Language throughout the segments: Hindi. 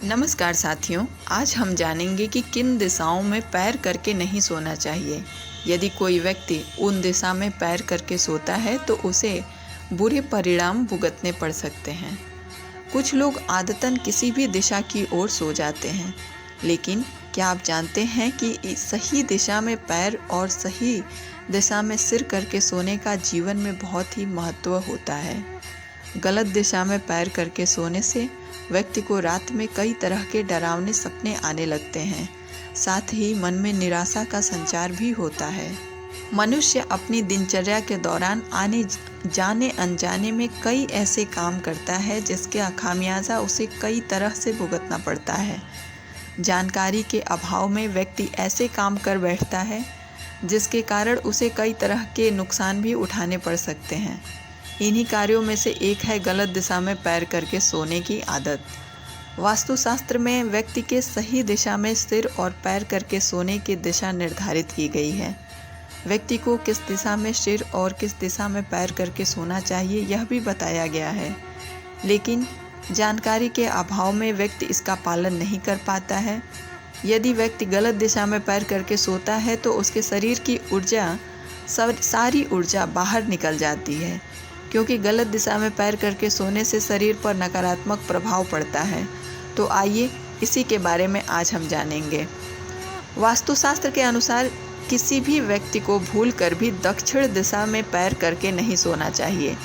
नमस्कार साथियों, आज हम जानेंगे कि किन दिशाओं में पैर करके नहीं सोना चाहिए। यदि कोई व्यक्ति उन दिशा में पैर करके सोता है तो उसे बुरे परिणाम भुगतने पड़ सकते हैं। कुछ लोग आदतन किसी भी दिशा की ओर सो जाते हैं, लेकिन क्या आप जानते हैं कि सही दिशा में पैर और सही दिशा में सिर करके सोने का जीवन में बहुत ही महत्व होता है। गलत दिशा में पैर करके सोने से व्यक्ति को रात में कई तरह के डरावने सपने आने लगते हैं। साथ ही मन में निराशा का संचार भी होता है। मनुष्य अपनी दिनचर्या के दौरान आने जाने अनजाने में कई ऐसे काम करता है जिसके खामियाजा उसे कई तरह से भुगतना पड़ता है। जानकारी के अभाव में व्यक्ति ऐसे काम कर बैठता है जिसके कारण उसे कई तरह के नुकसान भी उठाने पड़ सकते हैं। इन्हीं कार्यों में से एक है गलत दिशा में पैर करके सोने की आदत। वास्तुशास्त्र में व्यक्ति के सही दिशा में सिर और पैर करके सोने की दिशा निर्धारित की गई है। व्यक्ति को किस दिशा में सिर और किस दिशा में पैर करके सोना चाहिए यह भी बताया गया है, लेकिन जानकारी के अभाव में व्यक्ति इसका पालन नहीं कर पाता है। यदि व्यक्ति गलत दिशा में पैर करके सोता है तो उसके शरीर की सारी ऊर्जा बाहर निकल जाती है, क्योंकि गलत दिशा में पैर करके सोने से शरीर पर नकारात्मक प्रभाव पड़ता है। तो आइए इसी के बारे में आज हम जानेंगे। वास्तुशास्त्र के अनुसार किसी भी व्यक्ति को भूलकर भी दक्षिण दिशा में पैर करके नहीं सोना चाहिए।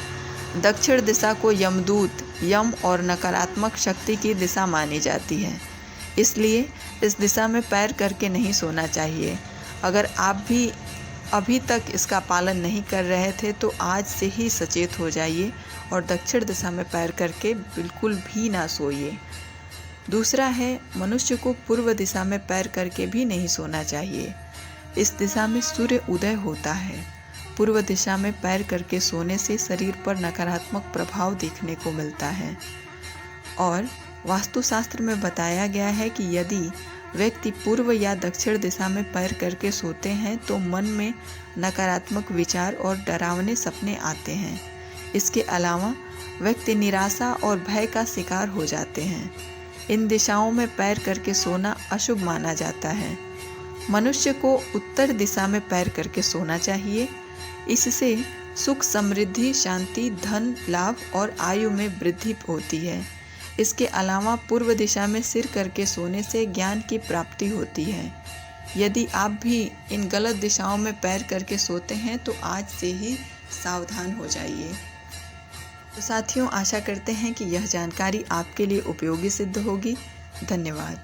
दक्षिण दिशा को यमदूत, यम और नकारात्मक शक्ति की दिशा मानी जाती है, इसलिए इस दिशा में पैर करके नहीं सोना चाहिए। अगर आप भी अभी तक इसका पालन नहीं कर रहे थे तो आज से ही सचेत हो जाइए और दक्षिण दिशा में पैर करके बिल्कुल भी ना सोइए। दूसरा है, मनुष्य को पूर्व दिशा में पैर करके भी नहीं सोना चाहिए। इस दिशा में सूर्य उदय होता है। पूर्व दिशा में पैर करके सोने से शरीर पर नकारात्मक प्रभाव देखने को मिलता है और वास्तुशास्त्र में बताया गया है कि यदि व्यक्ति पूर्व या दक्षिण दिशा में पैर करके सोते हैं तो मन में नकारात्मक विचार और डरावने सपने आते हैं। इसके अलावा व्यक्ति निराशा और भय का शिकार हो जाते हैं। इन दिशाओं में पैर करके सोना अशुभ माना जाता है। मनुष्य को उत्तर दिशा में पैर करके सोना चाहिए। इससे सुख, समृद्धि, शांति, धन लाभ और आयु में वृद्धि होती है। इसके अलावा पूर्व दिशा में सिर करके सोने से ज्ञान की प्राप्ति होती है। यदि आप भी इन गलत दिशाओं में पैर करके सोते हैं तो आज से ही सावधान हो जाइए। तो साथियों, आशा करते हैं कि यह जानकारी आपके लिए उपयोगी सिद्ध होगी। धन्यवाद।